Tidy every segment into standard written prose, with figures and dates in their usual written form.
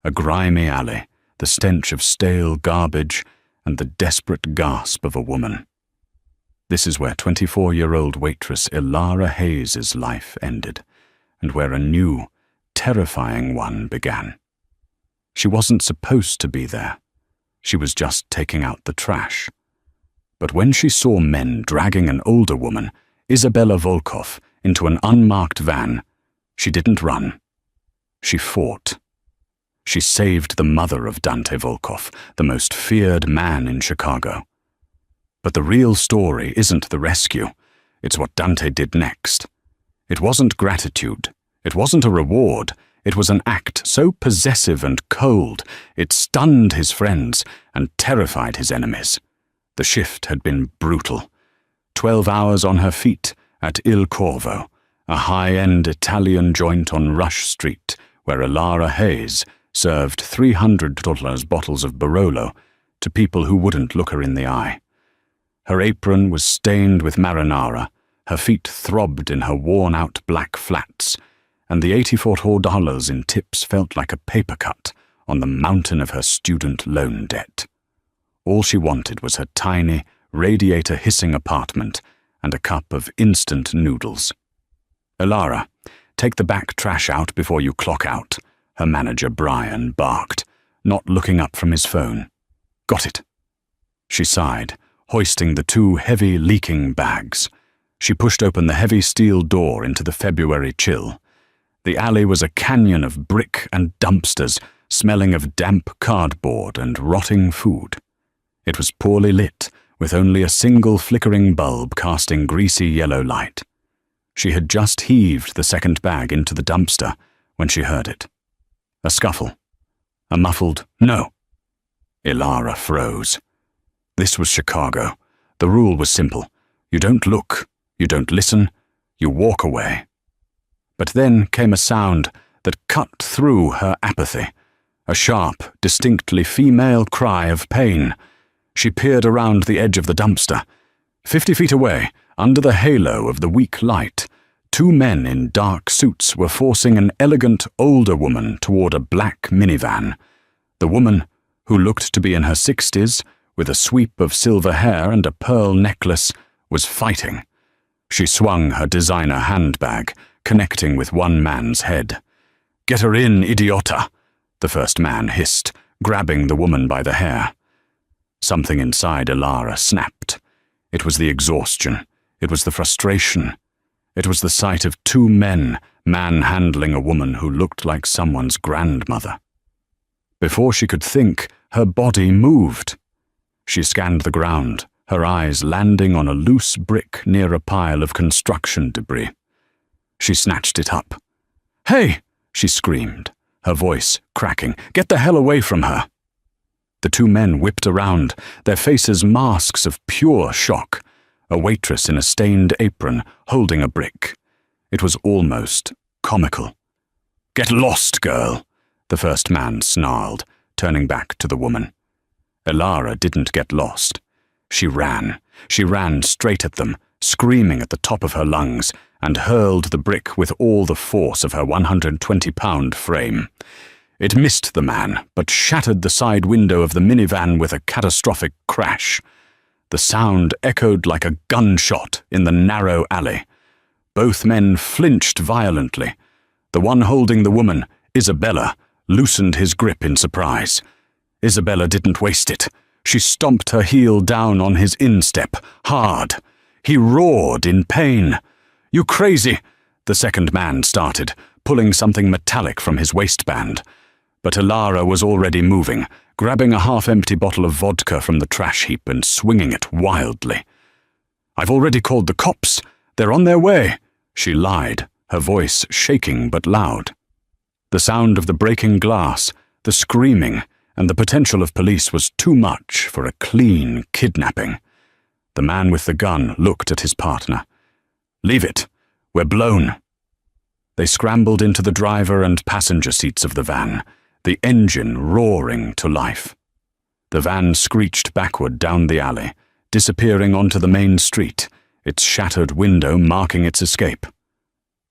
A grimy alley, the stench of stale garbage, and the desperate gasp of a woman. This is where 24-year-old waitress Ilara Hayes' life ended, and where a new, terrifying one began. She wasn't supposed to be there. She was just taking out the trash. But when she saw men dragging an older woman, Isabella Volkov, into an unmarked van, she didn't run. She fought. She saved the mother of Dante Volkov, the most feared man in Chicago. But the real story isn't the rescue. It's what Dante did next. It wasn't gratitude. It wasn't a reward. It was an act so possessive and cold, it stunned his friends and terrified his enemies. The shift had been brutal. 12 hours on her feet at Il Corvo, a high-end Italian joint on Rush Street, where Ilara Hayes served $300 bottles of Barolo to people who wouldn't look her in the eye. Her apron was stained with marinara, her feet throbbed in her worn-out black flats, and the $84 in tips felt like a paper cut on the mountain of her student loan debt. All she wanted was her tiny, radiator-hissing apartment and a cup of instant noodles. "Ilara, take the back trash out before you clock out," her manager Brian barked, not looking up from his phone. "Got it." She sighed, hoisting the two heavy, leaking bags. She pushed open the heavy steel door into the February chill. The alley was a canyon of brick and dumpsters, smelling of damp cardboard and rotting food. It was poorly lit, with only a single flickering bulb casting greasy yellow light. She had just heaved the second bag into the dumpster when she heard it. A scuffle. A muffled "No." Ilara froze. This was Chicago. The rule was simple. You don't look, you don't listen, you walk away. But then came a sound that cut through her apathy, a sharp, distinctly female cry of pain. She peered around the edge of the dumpster. 50 feet away, under the halo of the weak light, two men in dark suits were forcing an elegant older woman toward a black minivan. The woman, who looked to be in her 60s, with a sweep of silver hair and a pearl necklace, was fighting. She swung her designer handbag, connecting with one man's head. "Get her in, idiota," the first man hissed, grabbing the woman by the hair. Something inside Ilara snapped. It was the exhaustion. It was the frustration. It was the sight of two men manhandling a woman who looked like someone's grandmother. Before she could think, her body moved. She scanned the ground, her eyes landing on a loose brick near a pile of construction debris. She snatched it up. "Hey!" she screamed, her voice cracking. "Get the hell away from her!" The two men whipped around, their faces masks of pure shock, a waitress in a stained apron holding a brick. It was almost comical. "Get lost, girl," the first man snarled, turning back to the woman. Ilara didn't get lost. She ran. She ran straight at them, screaming at the top of her lungs, and hurled the brick with all the force of her 120-pound frame. It missed the man, but shattered the side window of the minivan with a catastrophic crash. The sound echoed like a gunshot in the narrow alley. Both men flinched violently. The one holding the woman, Isabella, loosened his grip in surprise. Isabella didn't waste it. She stomped her heel down on his instep, hard. He roared in pain. "You crazy!" the second man started, pulling something metallic from his waistband. But Ilara was already moving, grabbing a half-empty bottle of vodka from the trash heap and swinging it wildly. "I've already called the cops. They're on their way," she lied, her voice shaking but loud. The sound of the breaking glass, the screaming, and the potential of police was too much for a clean kidnapping. The man with the gun looked at his partner. "Leave it. We're blown." They scrambled into the driver and passenger seats of the van, the engine roaring to life. The van screeched backward down the alley, disappearing onto the main street, its shattered window marking its escape.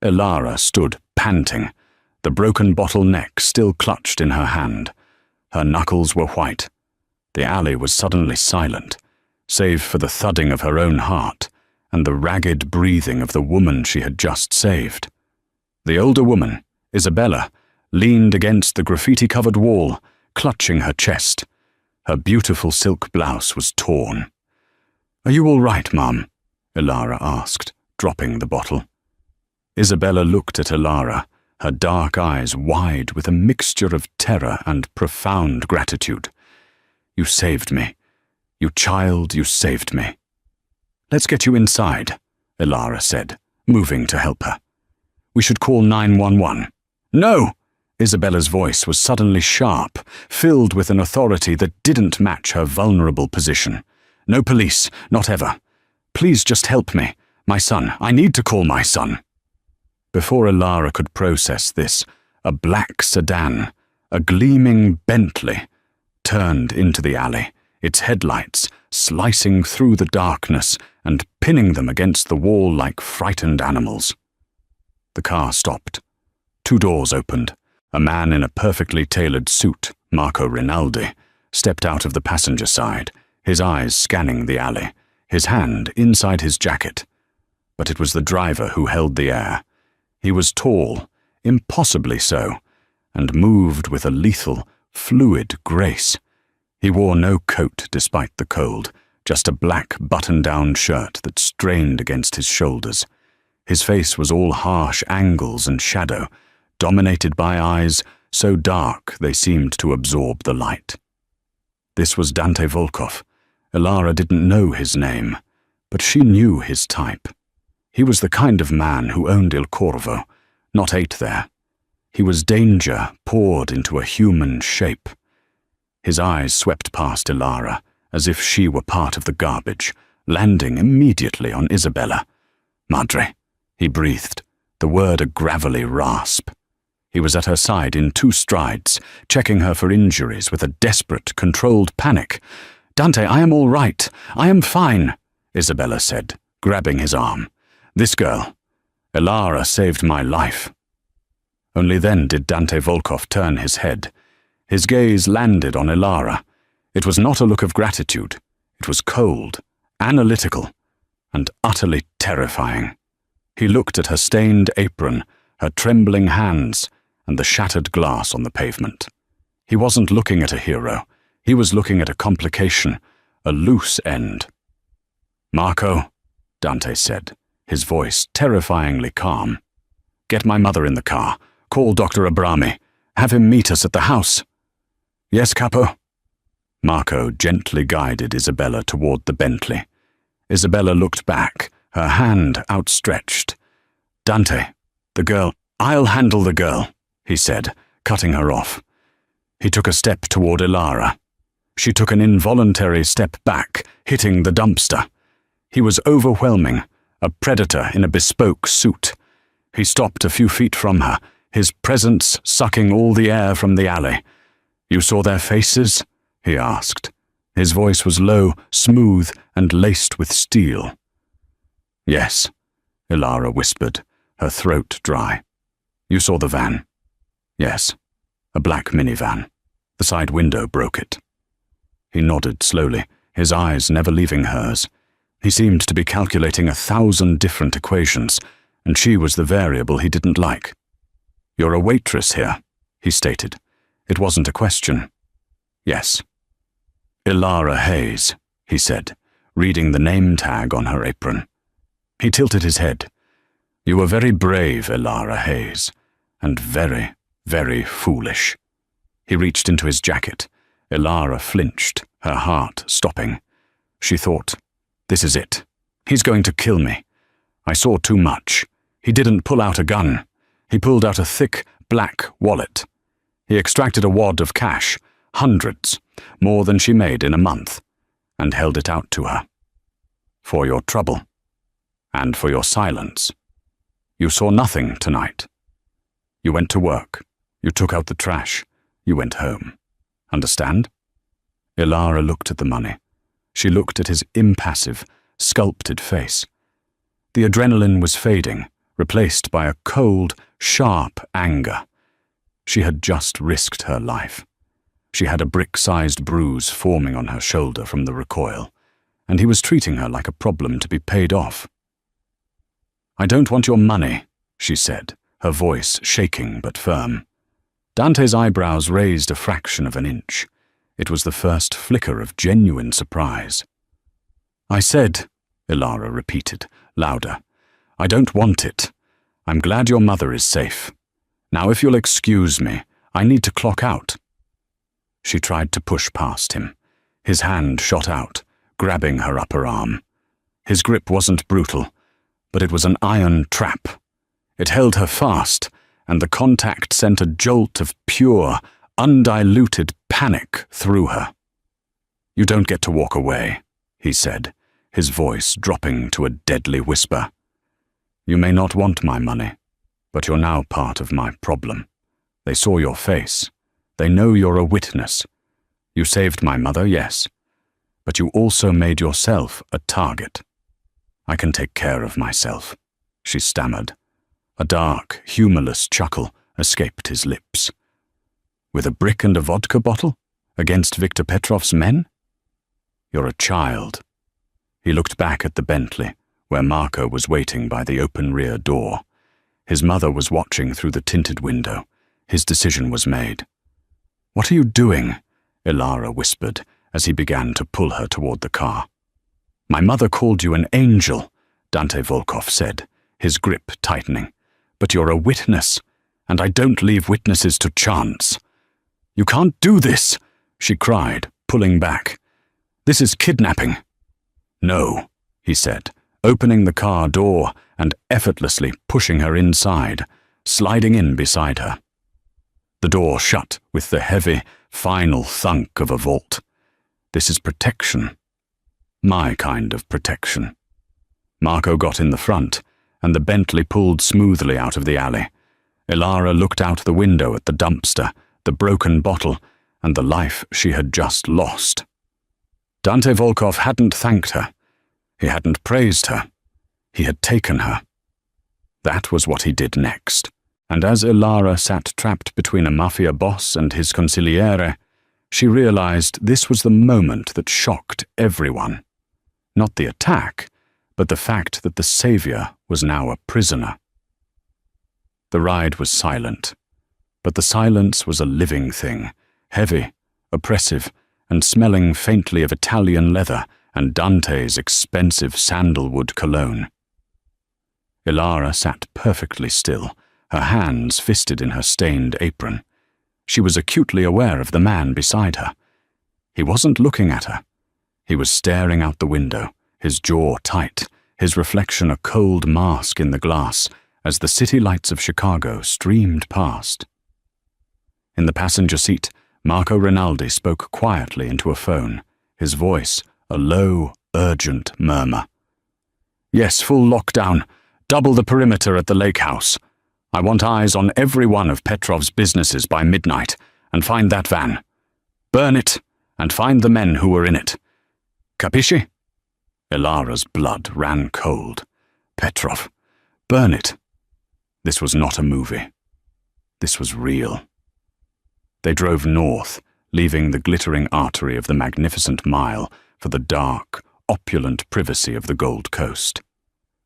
Ilara stood panting, the broken bottle neck still clutched in her hand. Her knuckles were white. The alley was suddenly silent, save for the thudding of her own heart and the ragged breathing of the woman she had just saved. The older woman, Isabella, leaned against the graffiti-covered wall, clutching her chest. Her beautiful silk blouse was torn. "Are you all right, Mum?" Ilara asked, dropping the bottle. Isabella looked at Ilara, her dark eyes wide with a mixture of terror and profound gratitude. "You saved me. You child, you saved me." "Let's get you inside," Ilara said, moving to help her. "We should call 911. "No!" Isabella's voice was suddenly sharp, filled with an authority that didn't match her vulnerable position. "No police, not ever. Please just help me. My son. I need to call my son." Before Ilara could process this, a black sedan, a gleaming Bentley, turned into the alley, its headlights slicing through the darkness and pinning them against the wall like frightened animals. The car stopped. 2 doors opened. A man in a perfectly tailored suit, Marco Rinaldi, stepped out of the passenger side, his eyes scanning the alley, his hand inside his jacket. But it was the driver who held the air. He was tall, impossibly so, and moved with a lethal, fluid grace. He wore no coat despite the cold, just a black button-down shirt that strained against his shoulders. His face was all harsh angles and shadow, dominated by eyes so dark they seemed to absorb the light. This was Dante Volkov. Ilara didn't know his name, but she knew his type. He was the kind of man who owned Il Corvo, not ate there. He was danger poured into a human shape. His eyes swept past Ilara, as if she were part of the garbage, landing immediately on Isabella. "Madre," he breathed, the word a gravelly rasp. He was at her side in 2 strides, checking her for injuries with a desperate, controlled panic. "Dante, I am all right. I am fine," Isabella said, grabbing his arm. "This girl, Ilara, saved my life." Only then did Dante Volkov turn his head. His gaze landed on Ilara. It was not a look of gratitude. It was cold, analytical, and utterly terrifying. He looked at her stained apron, her trembling hands, and the shattered glass on the pavement. He wasn't looking at a hero. He was looking at a complication, a loose end. "Marco," Dante said, his voice terrifyingly calm. "Get my mother in the car. Call Dr. Abrami. Have him meet us at the house." "Yes, Capo." Marco gently guided Isabella toward the Bentley. Isabella looked back, her hand outstretched. "Dante, the girl—" "I'll handle the girl," he said, cutting her off. He took a step toward Ilara. She took an involuntary step back, hitting the dumpster. He was overwhelming, a predator in a bespoke suit. He stopped a few feet from her, his presence sucking all the air from the alley. "You saw their faces?" he asked. His voice was low, smooth, and laced with steel. "Yes," Ilara whispered, her throat dry. "You saw the van?" "Yes, a black minivan. The side window broke it." He nodded slowly, his eyes never leaving hers. He seemed to be calculating 1,000 different equations, and she was the variable he didn't like. "You're a waitress here," he stated. It wasn't a question. "Yes." "Ilara Hayes," he said, reading the name tag on her apron. He tilted his head. "You were very brave, Ilara Hayes, and very, very foolish." He reached into his jacket. Ilara flinched, her heart stopping. She thought, "This is it. He's going to kill me. I saw too much." He didn't pull out a gun. He pulled out a thick, black wallet. He extracted a wad of cash, hundreds, more than she made in a month, and held it out to her. "For your trouble. And for your silence. You saw nothing tonight. You went to work. You took out the trash. You went home. Understand?" Ilara looked at the money. She looked at his impassive, sculpted face. The adrenaline was fading, replaced by a cold, sharp anger. She had just risked her life. She had a brick-sized bruise forming on her shoulder from the recoil, and he was treating her like a problem to be paid off. "I don't want your money," she said, her voice shaking but firm. Dante's eyebrows raised a fraction of an inch. It was the first flicker of genuine surprise. "I said," Ilara repeated, louder, "I don't want it. I'm glad your mother is safe. Now if you'll excuse me, I need to clock out." She tried to push past him. His hand shot out, grabbing her upper arm. His grip wasn't brutal, but it was an iron trap. It held her fast, and the contact sent a jolt of pure, undiluted panic through her. "You don't get to walk away," he said, his voice dropping to a deadly whisper. "You may not want my money, but you're now part of my problem. They saw your face. They know you're a witness. You saved my mother, yes, but you also made yourself a target. I can take care of myself," she stammered. A dark, humorless chuckle escaped his lips. "With a brick and a vodka bottle? Against Viktor Petrov's men? You're a child." He looked back at the Bentley, where Marco was waiting by the open rear door. His mother was watching through the tinted window. His decision was made. "What are you doing?" Ilara whispered as he began to pull her toward the car. "My mother called you an angel," Dante Volkov said, his grip tightening. "But you're a witness, and I don't leave witnesses to chance." "You can't do this," she cried, pulling back. "This is kidnapping." "No," he said, opening the car door and effortlessly pushing her inside, sliding in beside her. The door shut with the heavy, final thunk of a vault. "This is protection. My kind of protection." Marco got in the front, and the Bentley pulled smoothly out of the alley. Ilara looked out the window at the dumpster, the broken bottle, and the life she had just lost. Dante Volkov hadn't thanked her. He hadn't praised her. He had taken her. That was what he did next. And as Ilara sat trapped between a mafia boss and his consigliere, she realized this was the moment that shocked everyone. Not the attack, but the fact that the savior was now a prisoner. The ride was silent, but the silence was a living thing, heavy, oppressive, and smelling faintly of Italian leather and Dante's expensive sandalwood cologne. Ilara sat perfectly still, her hands fisted in her stained apron. She was acutely aware of the man beside her. He wasn't looking at her. He was staring out the window, his jaw tight, his reflection a cold mask in the glass as the city lights of Chicago streamed past. In the passenger seat, Marco Rinaldi spoke quietly into a phone, his voice a low, urgent murmur. "Yes, full lockdown. Double the perimeter at the lake house. I want eyes on every one of Petrov's businesses by midnight, and find that van. Burn it, and find the men who were in it. Capisci?" Ilara's blood ran cold. Petrov. Burn it. This was not a movie. This was real. They drove north, leaving the glittering artery of the Magnificent Mile for the dark, opulent privacy of the Gold Coast.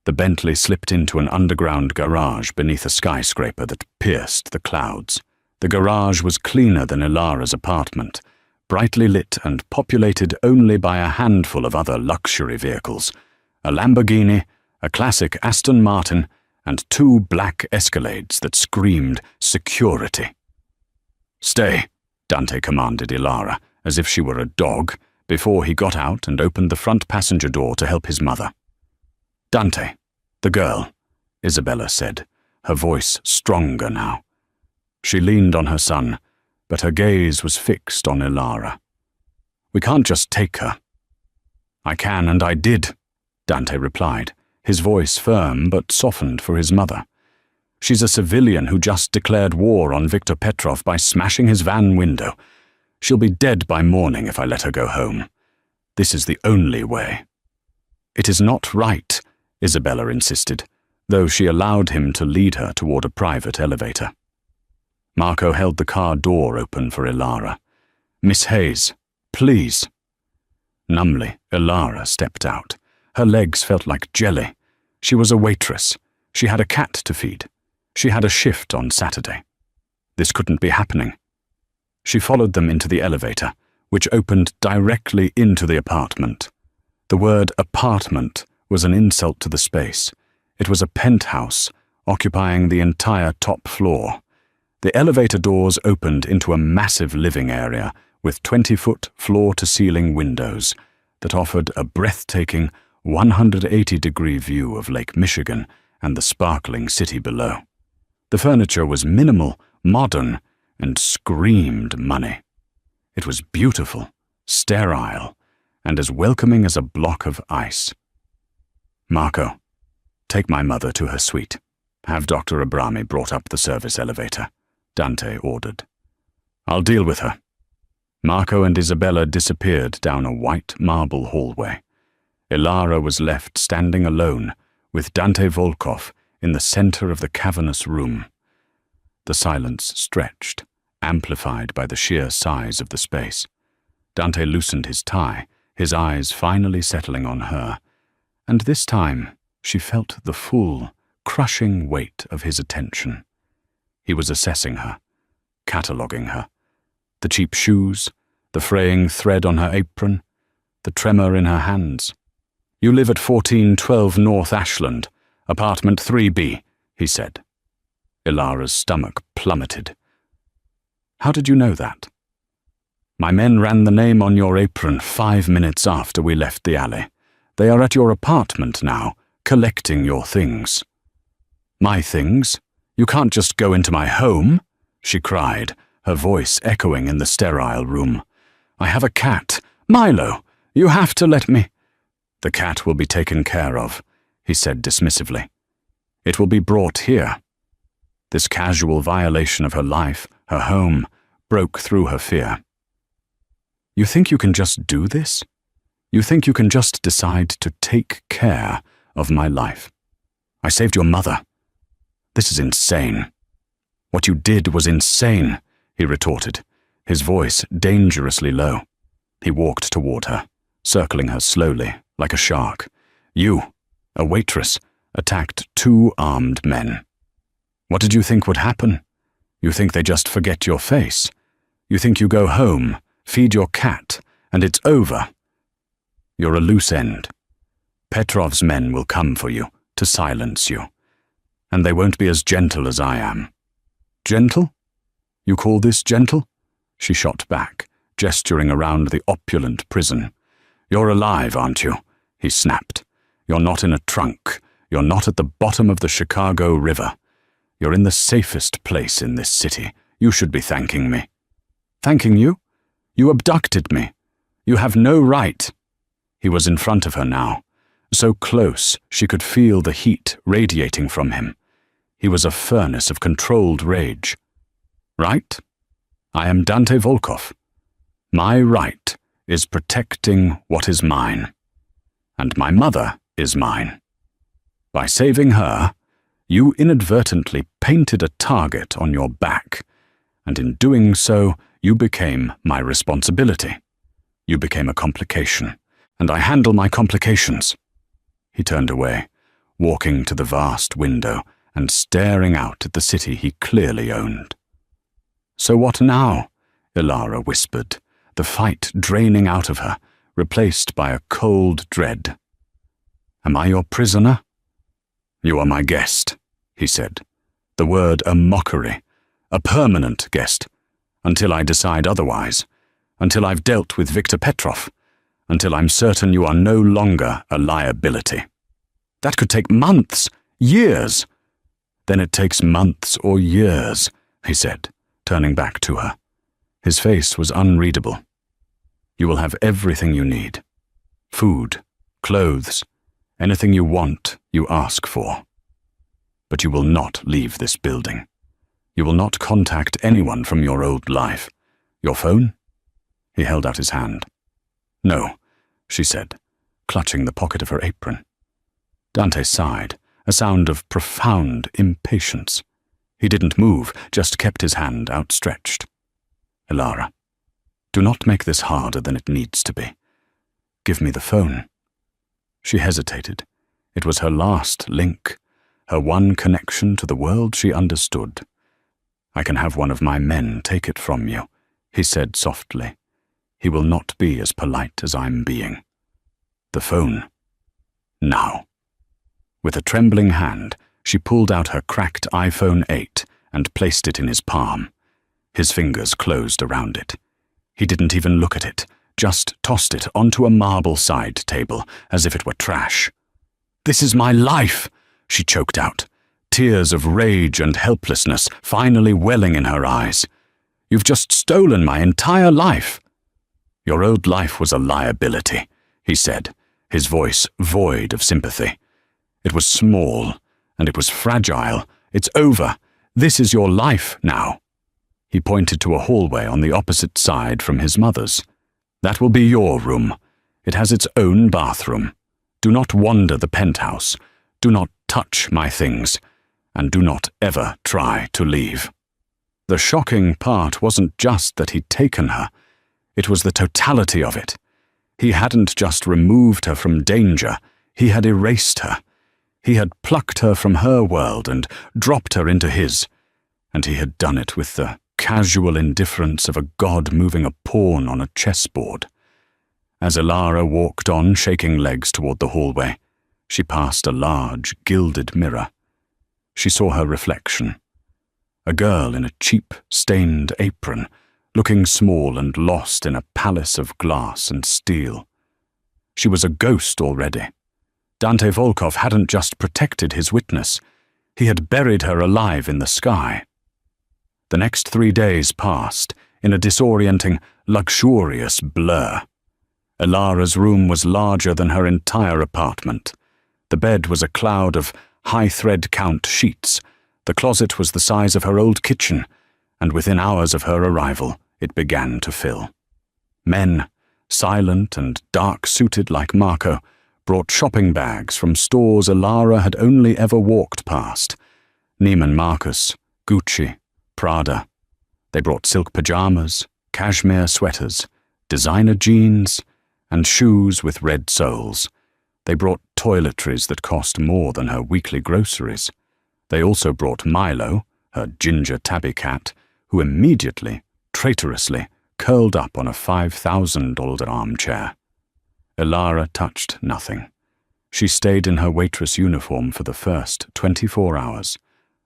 The Bentley slipped into an underground garage beneath a skyscraper that pierced the clouds. The garage was cleaner than Ilara's apartment, brightly lit and populated only by a handful of other luxury vehicles, a Lamborghini, a classic Aston Martin, and 2 black Escalades that screamed security. "Stay," Dante commanded Ilara, as if she were a dog, before he got out and opened the front passenger door to help his mother. "Dante, the girl," Isabella said, her voice stronger now. She leaned on her son, but her gaze was fixed on Ilara. "We can't just take her." "I can, and I did," Dante replied, his voice firm but softened for his mother. "She's a civilian who just declared war on Viktor Petrov by smashing his van window. She'll be dead by morning if I let her go home. This is the only way." "It is not right," Isabella insisted, though she allowed him to lead her toward a private elevator. Marco held the car door open for Ilara. "Miss Hayes, please." Numbly, Ilara stepped out. Her legs felt like jelly. She was a waitress. She had a cat to feed. She had a shift on Saturday. This couldn't be happening. She followed them into the elevator, which opened directly into the apartment. The word apartment was an insult to the space. It was a penthouse, occupying the entire top floor. The elevator doors opened into a massive living area with 20-foot floor-to-ceiling windows that offered a breathtaking 180-degree view of Lake Michigan and the sparkling city below. The furniture was minimal, modern, and screamed money. It was beautiful, sterile, and as welcoming as a block of ice. "Marco, take my mother to her suite. Have Dr. Abrami brought up the service elevator," Dante ordered. "I'll deal with her." Marco and Isabella disappeared down a white marble hallway. Ilara was left standing alone, with Dante Volkov in the center of the cavernous room. The silence stretched, amplified by the sheer size of the space. Dante loosened his tie, his eyes finally settling on her, and this time she felt the full, crushing weight of his attention. He was assessing her, cataloguing her. The cheap shoes, the fraying thread on her apron, the tremor in her hands. "You live at 1412 North Ashland, apartment 3B, he said. Ilara's stomach plummeted. "How did you know that?" "My men ran the name on your apron 5 minutes after we left the alley. They are at your apartment now, collecting your things." "My things? You can't just go into my home," she cried, her voice echoing in the sterile room. "I have a cat. Milo, you have to let me—" "The cat will be taken care of," he said dismissively. "It will be brought here." This casual violation of her life, her home, broke through her fear. "You think you can just do this? You think you can just decide to take care of my life? I saved your mother. This is insane." "What you did was insane," he retorted, his voice dangerously low. He walked toward her, circling her slowly, like a shark. "You, a waitress, attacked 2 armed men. What did you think would happen? You think they just forget your face? You think you go home, feed your cat, and it's over? You're a loose end. Petrov's men will come for you, to silence you. And they won't be as gentle as I am." "Gentle? You call this gentle?" She shot back, gesturing around the opulent prison. "You're alive, aren't you?" he snapped. "You're not in a trunk. You're not at the bottom of the Chicago River. You're in the safest place in this city. You should be thanking me." "Thanking you? You abducted me. You have no right." He was in front of her now, so close she could feel the heat radiating from him. He was a furnace of controlled rage. "Right? I am Dante Volkov. My right is protecting what is mine. And my mother is mine. By saving her, you inadvertently painted a target on your back, and in doing so, you became my responsibility. You became a complication, and I handle my complications." He turned away, walking to the vast window and staring out at the city he clearly owned. "So what now?" Ilara whispered, the fight draining out of her, replaced by a cold dread. "Am I your prisoner?" "You are my guest," he said, the word a mockery, "a permanent guest, until I decide otherwise, until I've dealt with Viktor Petrov, until I'm certain you are no longer a liability." "That could take months, years." "Then it takes months or years," he said, turning back to her. His face was unreadable. "You will have everything you need. Food, clothes, anything you want, you ask for. But you will not leave this building. You will not contact anyone from your old life. Your phone?" He held out his hand. "No," she said, clutching the pocket of her apron. Dante sighed, a sound of profound impatience. He didn't move, just kept his hand outstretched. "Ilara, do not make this harder than it needs to be. Give me the phone." She hesitated. It was her last link, her one connection to the world she understood. "I can have one of my men take it from you," he said softly. "He will not be as polite as I'm being. The phone. Now." With a trembling hand, she pulled out her cracked iPhone 8 and placed it in his palm. His fingers closed around it. He didn't even look at it, just tossed it onto a marble side table as if it were trash. "This is my life," she choked out, tears of rage and helplessness finally welling in her eyes. "You've just stolen my entire life." "Your old life was a liability," he said, his voice void of sympathy. "It was small, and it was fragile. It's over. This is your life now." He pointed to a hallway on the opposite side from his mother's. "That will be your room. It has its own bathroom. Do not wander the penthouse. Do not touch my things. And do not ever try to leave." The shocking part wasn't just that he'd taken her. It was the totality of it. He hadn't just removed her from danger. He had erased her. He had plucked her from her world and dropped her into his. And he had done it with the casual indifference of a god moving a pawn on a chessboard. As Ilara walked on shaking legs toward the hallway, she passed a large, gilded mirror. She saw her reflection. A girl in a cheap, stained apron, looking small and lost in a palace of glass and steel. She was a ghost already. Dante Volkov hadn't just protected his witness. He had buried her alive in the sky. The next 3 days passed in a disorienting, luxurious blur. Ilara's room was larger than her entire apartment. The bed was a cloud of high-thread count sheets. The closet was the size of her old kitchen, and within hours of her arrival, it began to fill. Men, silent and dark-suited like Marco, brought shopping bags from stores Ilara had only ever walked past. Neiman Marcus, Gucci, Prada. They brought silk pajamas, cashmere sweaters, designer jeans, and shoes with red soles. They brought toiletries that cost more than her weekly groceries. They also brought Milo, her ginger tabby cat, who immediately, traitorously, curled up on a $5,000 armchair. Ilara touched nothing. She stayed in her waitress uniform for the first 24 hours,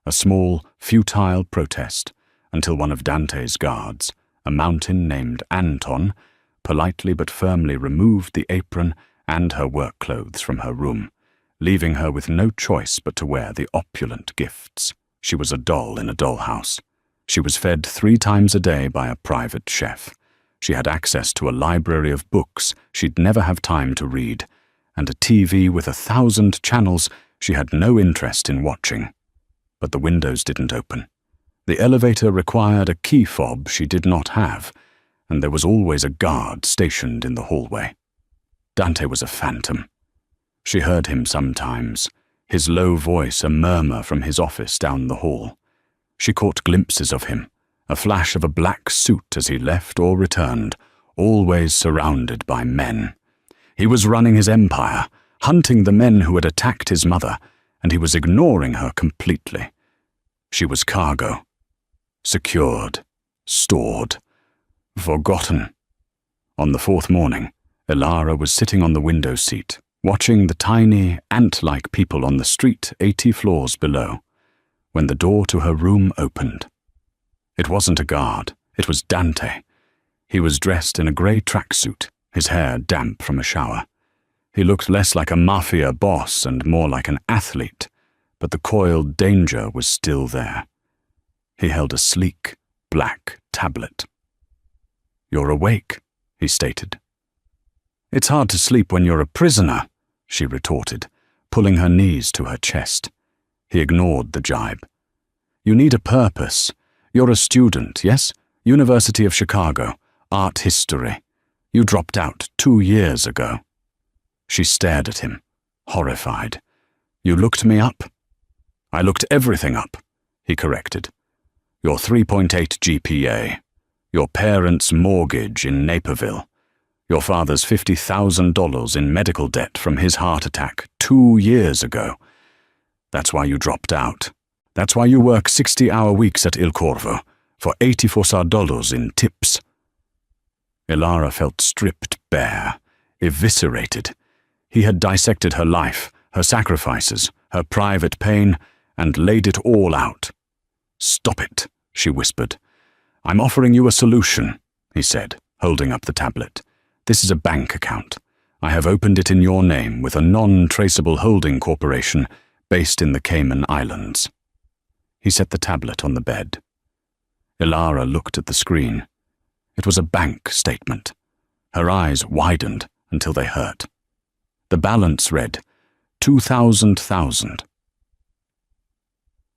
a small, futile protest, until one of Dante's guards, a mountain named Anton, politely but firmly removed the apron and her work clothes from her room, leaving her with no choice but to wear the opulent gifts. She was a doll in a dollhouse. She was fed 3 times a day by a private chef. She had access to a library of books she'd never have time to read, and a TV with 1,000 channels she had no interest in watching. But the windows didn't open. The elevator required a key fob she did not have, and there was always a guard stationed in the hallway. Dante was a phantom. She heard him sometimes, his low voice a murmur from his office down the hall. She caught glimpses of him, a flash of a black suit as he left or returned, always surrounded by men. He was running his empire, hunting the men who had attacked his mother, and he was ignoring her completely. She was cargo. Secured. Stored. Forgotten. On the 4th morning, Ilara was sitting on the window seat, watching the tiny, ant-like people on the street 80 floors below, when the door to her room opened. It wasn't a guard, it was Dante. He was dressed in a grey tracksuit, his hair damp from a shower. He looked less like a mafia boss and more like an athlete, but the coiled danger was still there. He held a sleek, black tablet. "You're awake," he stated. "It's hard to sleep when you're a prisoner," she retorted, pulling her knees to her chest. He ignored the jibe. "You need a purpose. You're a student, yes? University of Chicago, art history. You dropped out 2 years ago." She stared at him, horrified. "You looked me up?" "I looked everything up." he corrected. Your 3.8 GPA. Your parents' mortgage in Naperville. Your father's $50,000 in medical debt from his heart attack 2 years ago. That's why you dropped out. That's why you work 60-hour weeks at Il Corvo for $84 in tips. Ilara felt stripped bare, eviscerated. He had dissected her life, her sacrifices, her private pain, and laid it all out. "Stop it," she whispered. "I'm offering you a solution," he said, holding up the tablet. "This is a bank account. I have opened it in your name with a non-traceable holding corporation based in the Cayman Islands." He set the tablet on the bed. Ilara looked at the screen. It was a bank statement. Her eyes widened until they hurt. The balance read, 2,000,000.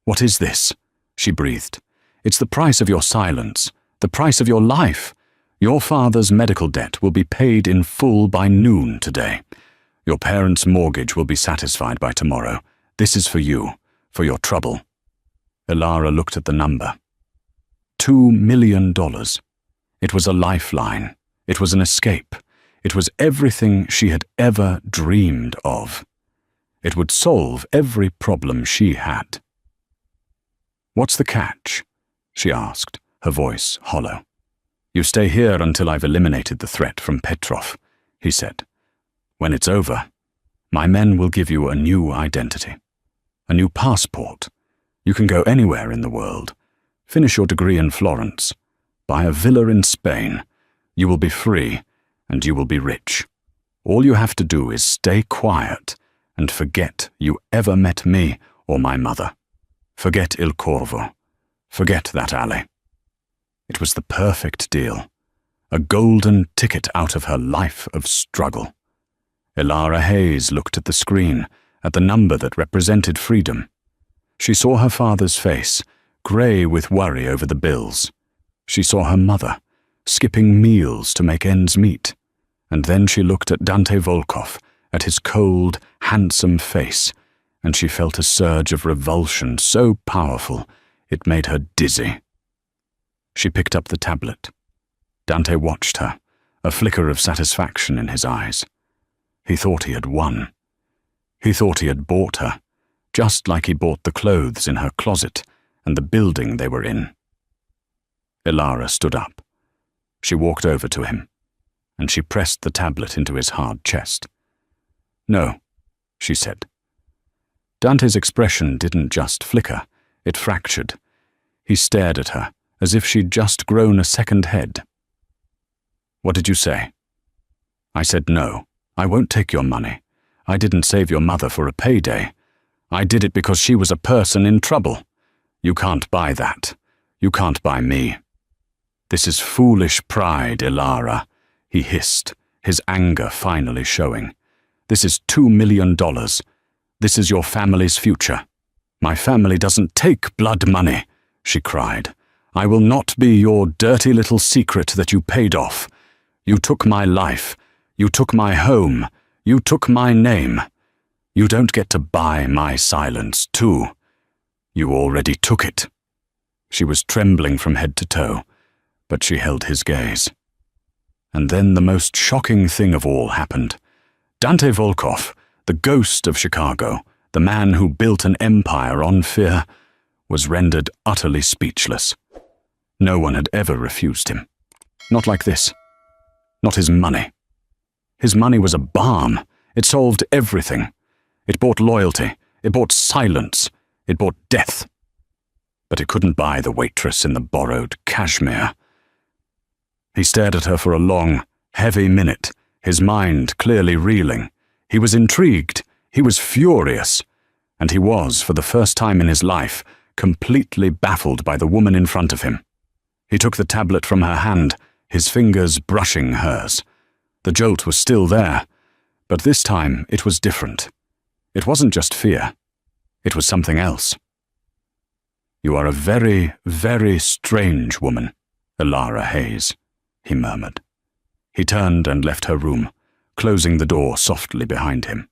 "What is this?" she breathed. "It's the price of your silence, the price of your life. Your father's medical debt will be paid in full by noon today. Your parents' mortgage will be satisfied by tomorrow. This is for you, for your trouble." Ilara looked at the number. $2 million. It was a lifeline. It was an escape. It was everything she had ever dreamed of. It would solve every problem she had. "What's the catch?" she asked, her voice hollow. "You stay here until I've eliminated the threat from Petrov," he said. "When it's over, my men will give you a new identity, a new passport. You can go anywhere in the world. Finish your degree in Florence. Buy a villa in Spain. You will be free, and you will be rich. All you have to do is stay quiet and forget you ever met me or my mother. Forget Il Corvo. Forget that alley." It was the perfect deal. A golden ticket out of her life of struggle. Ilara Hayes looked at the screen, at the number that represented freedom. She saw her father's face, grey with worry over the bills. She saw her mother, skipping meals to make ends meet. And then she looked at Dante Volkov, at his cold, handsome face, and she felt a surge of revulsion so powerful it made her dizzy. She picked up the tablet. Dante watched her, a flicker of satisfaction in his eyes. He thought he had won. He thought he had bought her, just like he bought the clothes in her closet and the building they were in. Ilara stood up. She walked over to him, and she pressed the tablet into his hard chest. "No," she said. Dante's expression didn't just flicker, it fractured. He stared at her, as if she'd just grown a second head. "What did you say?" "I said no. I won't take your money. I didn't save your mother for a payday. I did it because she was a person in trouble. You can't buy that. You can't buy me." "This is foolish pride, Ilara," he hissed, his anger finally showing. "This is $2 million. This is your family's future." "My family doesn't take blood money," she cried. "I will not be your dirty little secret that you paid off. You took my life. You took my home. You took my name. You don't get to buy my silence, too. You already took it." She was trembling from head to toe, but she held his gaze. And then the most shocking thing of all happened. Dante Volkov, the ghost of Chicago, the man who built an empire on fear, was rendered utterly speechless. No one had ever refused him. Not like this. Not his money. His money was a balm. It solved everything. It bought loyalty. It bought silence. It bought death. But it couldn't buy the waitress in the borrowed cashmere. He stared at her for a long, heavy minute, his mind clearly reeling. He was intrigued. He was furious. And he was, for the first time in his life, completely baffled by the woman in front of him. He took the tablet from her hand, his fingers brushing hers. The jolt was still there, but this time it was different. It wasn't just fear. It was something else. "You are a very, very strange woman, Ilara Hayes," he murmured. He turned and left her room, closing the door softly behind him.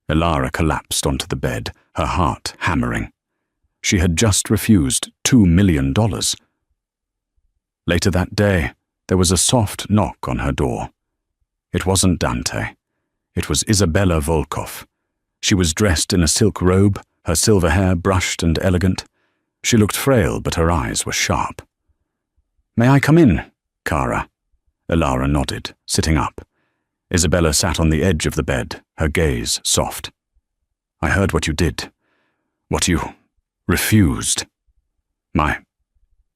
Ilara collapsed onto the bed, her heart hammering. She had just refused $2 million. Later that day, there was a soft knock on her door. It wasn't Dante. It was Isabella Volkov. She was dressed in a silk robe, her silver hair brushed and elegant. She looked frail, but her eyes were sharp. "May I come in, Cara?" Ilara nodded, sitting up. Isabella sat on the edge of the bed, her gaze soft. "I heard what you did. What you refused." My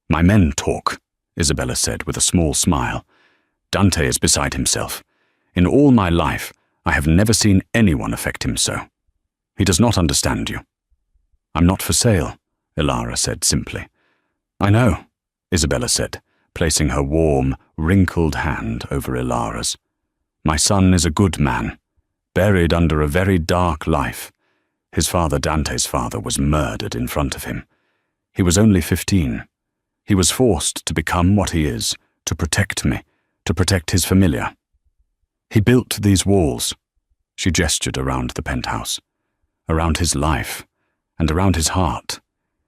men talk," Isabella said with a small smile. "Dante is beside himself. In all my life, I have never seen anyone affect him so. He does not understand you." "I'm not for sale," Ilara said simply. "I know," Isabella said, placing her warm, wrinkled hand over Ilara's. "My son is a good man, buried under a very dark life. His father, Dante's father, was murdered in front of him. He was only 15. He was forced to become what he is, to protect me, to protect his familia. He built these walls." She gestured around the penthouse. "Around his life, and around his heart.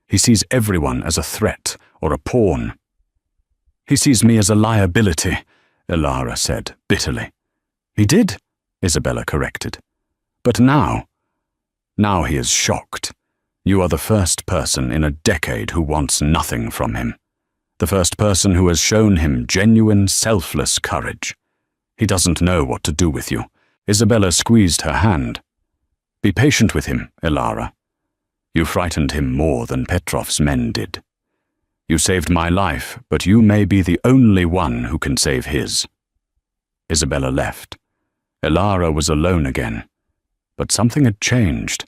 He sees everyone as a threat or a pawn." "He sees me as a liability," Ilara said bitterly. "He did," Isabella corrected. "But now he is shocked. You are the first person in a decade who wants nothing from him. The first person who has shown him genuine, selfless courage. He doesn't know what to do with you." Isabella squeezed her hand. "Be patient with him, Ilara. You frightened him more than Petrov's men did. You saved my life, but you may be the only one who can save his." Isabella left. Ilara was alone again. But something had changed.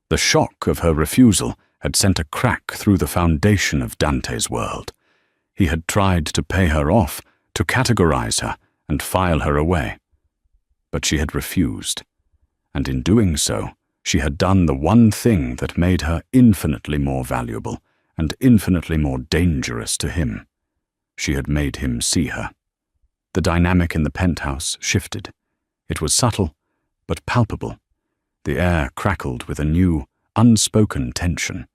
The shock of her refusal had sent a crack through the foundation of Dante's world. He had tried to pay her off, to categorize her and file her away. But she had refused, and in doing so, she had done the one thing that made her infinitely more valuable and infinitely more dangerous to him. She had made him see her. The dynamic in the penthouse shifted. It was subtle, but palpable. The air crackled with a new, unspoken tension.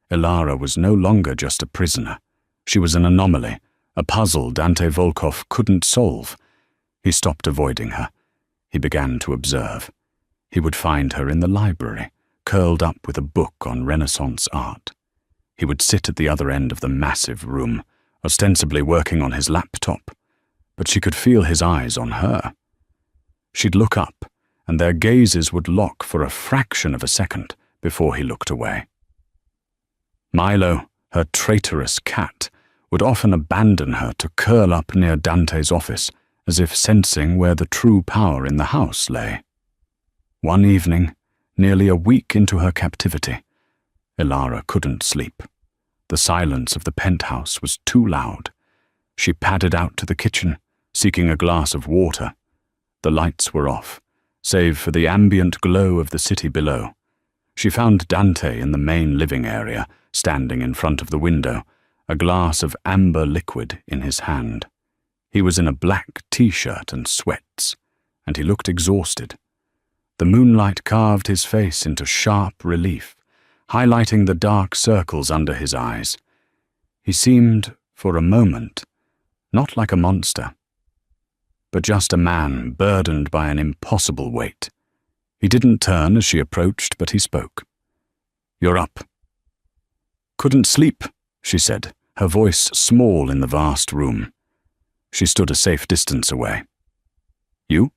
Ilara was no longer just a prisoner. She was an anomaly, a puzzle Dante Volkov couldn't solve. He stopped avoiding her. He began to observe. He would find her in the library, curled up with a book on Renaissance art. He would sit at the other end of the massive room, ostensibly working on his laptop, but she could feel his eyes on her. She'd look up, and their gazes would lock for a fraction of a second before he looked away. Milo, her traitorous cat, would often abandon her to curl up near Dante's office, as if sensing where the true power in the house lay. One evening, nearly a week into her captivity, Ilara couldn't sleep. The silence of the penthouse was too loud. She padded out to the kitchen, seeking a glass of water. The lights were off, save for the ambient glow of the city below. She found Dante in the main living area, standing in front of the window, a glass of amber liquid in his hand. He was in a black t-shirt and sweats, and he looked exhausted. The moonlight carved his face into sharp relief, highlighting the dark circles under his eyes. He seemed, for a moment, not like a monster, but just a man burdened by an impossible weight. He didn't turn as she approached, but he spoke. "You're up." "Couldn't sleep," she said, her voice small in the vast room. She stood a safe distance away. "You?"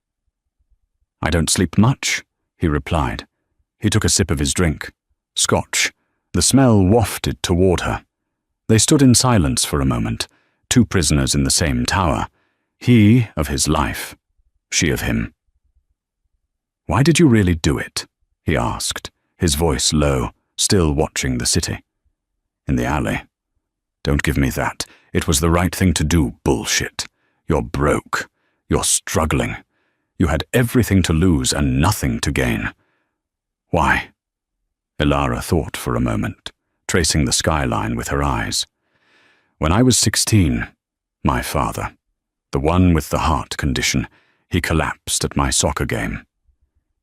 "I don't sleep much," he replied. He took a sip of his drink. Scotch. The smell wafted toward her. They stood in silence for a moment, two prisoners in the same tower. He of his life, she of him. "Why did you really do it?" he asked, his voice low, still watching the city. "In the alley. Don't give me that. It was the right thing to do, bullshit. You're broke. You're struggling. You had everything to lose and nothing to gain. Why?" Ilara thought for a moment, tracing the skyline with her eyes. "When I was 16, my father, the one with the heart condition, he collapsed at my soccer game.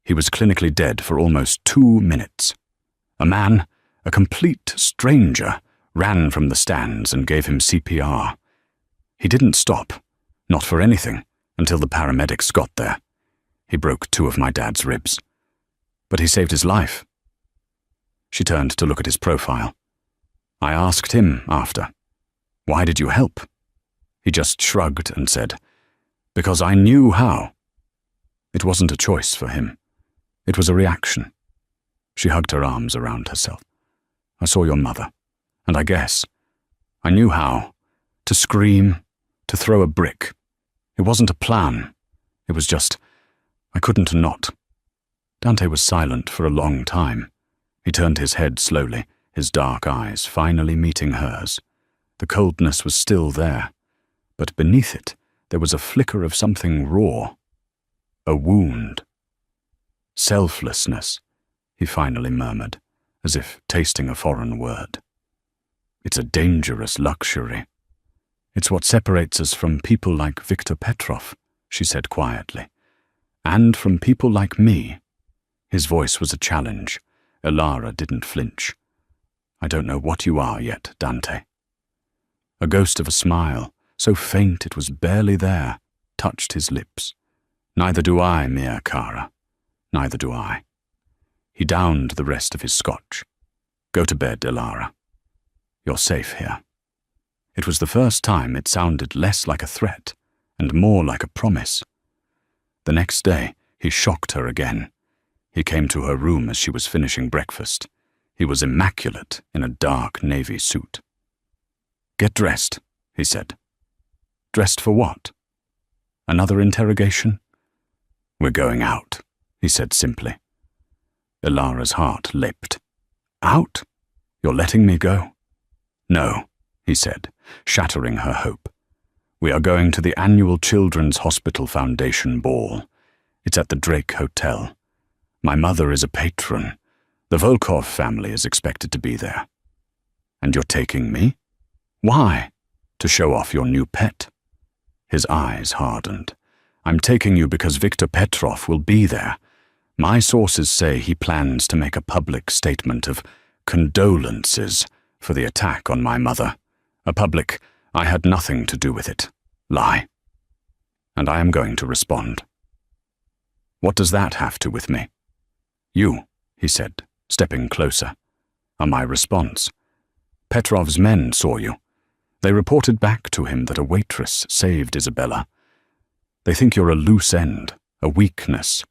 He was clinically dead for almost 2 minutes. A man A complete stranger ran from the stands and gave him CPR. He didn't stop, not for anything, until the paramedics got there. He broke 2 of my dad's ribs. But he saved his life. She turned to look at his profile. I asked him after, "Why did you help?" He just shrugged and said, "Because I knew how." It wasn't a choice for him. It was a reaction. She hugged her arms around herself. "I saw your mother, and I guess I knew how. To scream, to throw a brick. It wasn't a plan. It was just, I couldn't not." Dante was silent for a long time. He turned his head slowly, his dark eyes finally meeting hers. The coldness was still there, but beneath it there was a flicker of something raw. A wound. "Selflessness," he finally murmured, as if tasting a foreign word. "It's a dangerous luxury. It's what separates us from people like Viktor Petrov," she said quietly. "And from people like me." His voice was a challenge. Ilara didn't flinch. "I don't know what you are yet, Dante." A ghost of a smile, so faint it was barely there, touched his lips. "Neither do I, mia cara. Neither do I." He downed the rest of his scotch. "Go to bed, Ilara. You're safe here." It was the first time it sounded less like a threat and more like a promise. The next day, he shocked her again. He came to her room as she was finishing breakfast. He was immaculate in a dark navy suit. "Get dressed," he said. "Dressed for what? Another interrogation?" "We're going out," he said simply. Ilara's heart leapt. "Out? You're letting me go?" "No," he said, shattering her hope. "We are going to the annual Children's Hospital Foundation ball. It's at the Drake Hotel. My mother is a patron. The Volkov family is expected to be there." "And you're taking me? Why? To show off your new pet?" His eyes hardened. "I'm taking you because Viktor Petrov will be there. My sources say he plans to make a public statement of condolences for the attack on my mother. A public, I had nothing to do with it, lie. And I am going to respond." "What does that have to with me?" "You," he said, stepping closer, "are my response. Petrov's men saw you. They reported back to him that a waitress saved Isabella. They think you're a loose end, a weakness.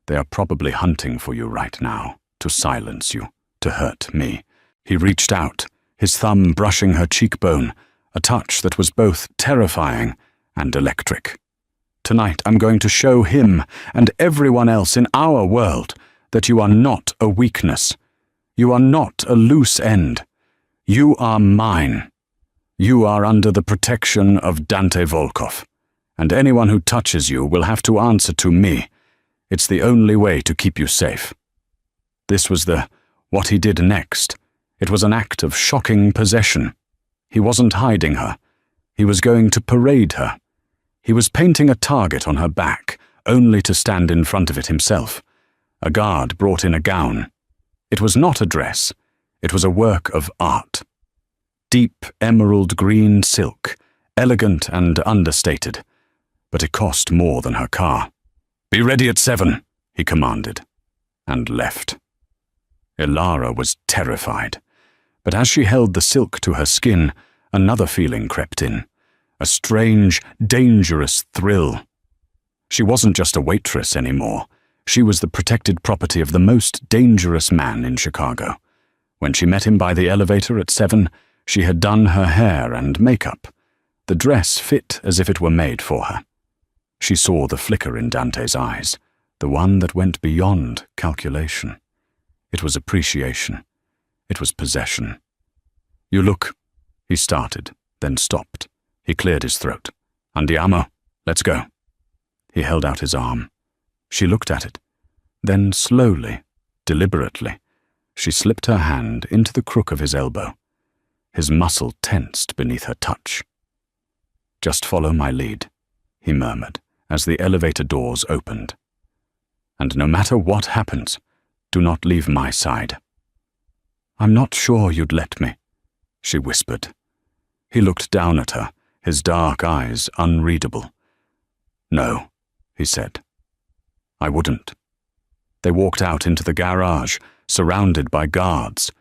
They are probably hunting for you right now, to silence you, to hurt me." He reached out, his thumb brushing her cheekbone, a touch that was both terrifying and electric. "Tonight I'm going to show him and everyone else in our world that you are not a weakness. You are not a loose end. You are mine. You are under the protection of Dante Volkov, and anyone who touches you will have to answer to me. It's the only way to keep you safe." This was what he did next. It was an act of shocking possession. He wasn't hiding her. He was going to parade her. He was painting a target on her back, only to stand in front of it himself. A guard brought in a gown. It was not a dress. It was a work of art. Deep emerald green silk, elegant and understated. But it cost more than her car. "Be ready at 7, he commanded, and left. Ilara was terrified, but as she held the silk to her skin, another feeling crept in. A strange, dangerous thrill. She wasn't just a waitress anymore. She was the protected property of the most dangerous man in Chicago. When she met him by the elevator at 7, she had done her hair and makeup. The dress fit as if it were made for her. She saw the flicker in Dante's eyes, the one that went beyond calculation. It was appreciation. It was possession. "You look," he started, then stopped. He cleared his throat. "Andiamo, let's go." He held out his arm. She looked at it. Then slowly, deliberately, she slipped her hand into the crook of his elbow. His muscle tensed beneath her touch. "Just follow my lead," he murmured as the elevator doors opened. "And no matter what happens, do not leave my side." I'm not sure you'd let me, she whispered. He looked down at her, his dark eyes unreadable. No, he said. I wouldn't. They walked out into the garage, surrounded by guards,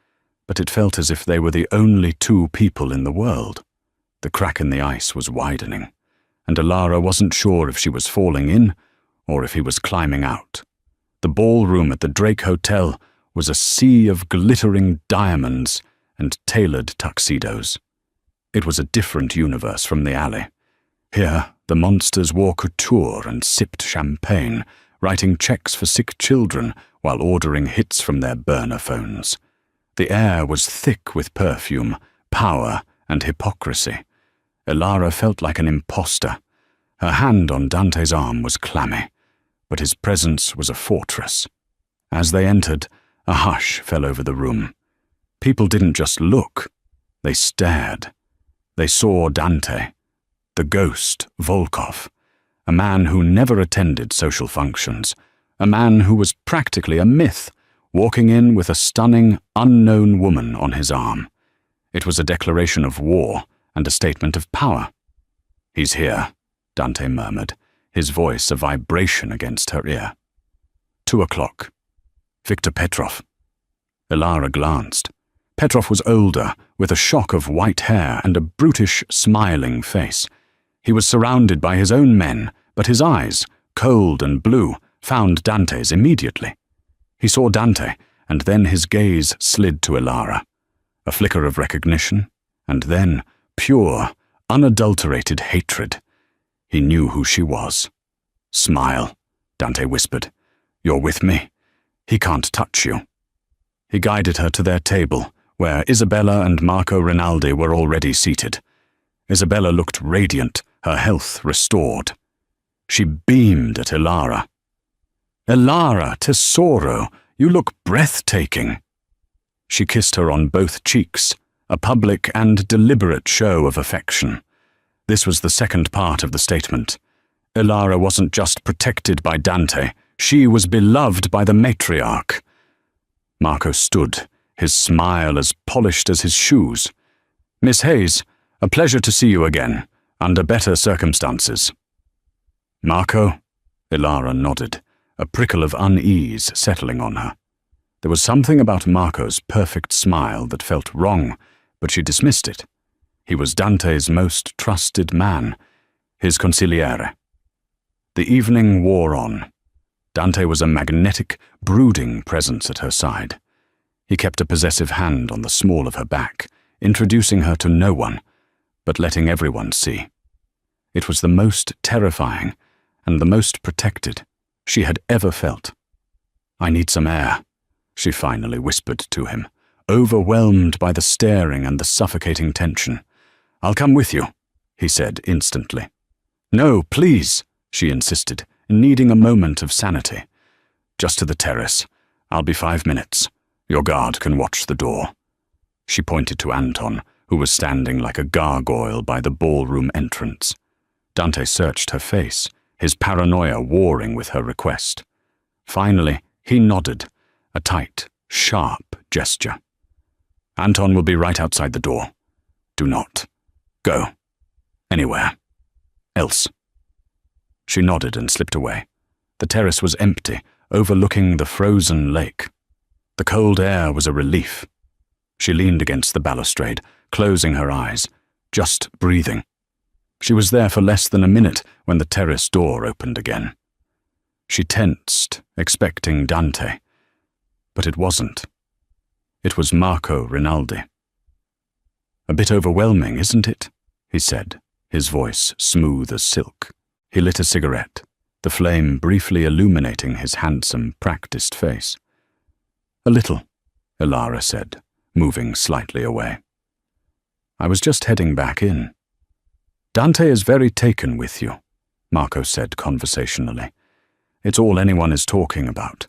but it felt as if they were the only two people in the world. The crack in the ice was widening, and Alara wasn't sure if she was falling in or if he was climbing out. The ballroom at the Drake Hotel was a sea of glittering diamonds and tailored tuxedos. It was a different universe from the alley. Here, the monsters wore couture and sipped champagne, writing checks for sick children while ordering hits from their burner phones. The air was thick with perfume, power, and hypocrisy. Alara felt like an imposter. Her hand on Dante's arm was clammy, but his presence was a fortress. As they entered, a hush fell over the room. People didn't just look, they stared. They saw Dante, the ghost Volkov, a man who never attended social functions, a man who was practically a myth, walking in with a stunning, unknown woman on his arm. It was a declaration of war and a statement of power. He's here, Dante murmured, his voice a vibration against her ear. 2 o'clock. Viktor Petrov. Alara glanced. Petrov was older, with a shock of white hair and a brutish, smiling face. He was surrounded by his own men, but his eyes, cold and blue, found Dante's immediately. He saw Dante, and then his gaze slid to Alara. A flicker of recognition, and then pure, unadulterated hatred. He knew who she was. Smile, Dante whispered. You're with me. He can't touch you. He guided her to their table, where Isabella and Marco Rinaldi were already seated. Isabella looked radiant, her health restored. She beamed at Alara. Alara, tesoro, you look breathtaking. She kissed her on both cheeks, a public and deliberate show of affection. This was the second part of the statement. Alara wasn't just protected by Dante, she was beloved by the matriarch. Marco stood, his smile as polished as his shoes. Miss Hayes, a pleasure to see you again, under better circumstances. Marco? Alara nodded, a prickle of unease settling on her. There was something about Marco's perfect smile that felt wrong, but she dismissed it. He was Dante's most trusted man, his consigliere. The evening wore on. Dante was a magnetic, brooding presence at her side. He kept a possessive hand on the small of her back, introducing her to no one, but letting everyone see. It was the most terrifying and the most protected she had ever felt. I need some air, she finally whispered to him, overwhelmed by the staring and the suffocating tension. I'll come with you, he said instantly. No, please, she insisted, needing a moment of sanity. Just to the terrace. I'll be 5 minutes. Your guard can watch the door. She pointed to Anton, who was standing like a gargoyle by the ballroom entrance. Dante searched her face, his paranoia warring with her request. Finally, he nodded, a tight, sharp gesture. Anton will be right outside the door. Do not. Go. Anywhere. Else. She nodded and slipped away. The terrace was empty, overlooking the frozen lake. The cold air was a relief. She leaned against the balustrade, closing her eyes, just breathing. She was there for less than a minute when the terrace door opened again. She tensed, expecting Dante. But it wasn't. It was Marco Rinaldi. A bit overwhelming, isn't it? He said, his voice smooth as silk. He lit a cigarette, the flame briefly illuminating his handsome, practiced face. A little, Alara said, moving slightly away. I was just heading back in. Dante is very taken with you, Marco said conversationally. It's all anyone is talking about.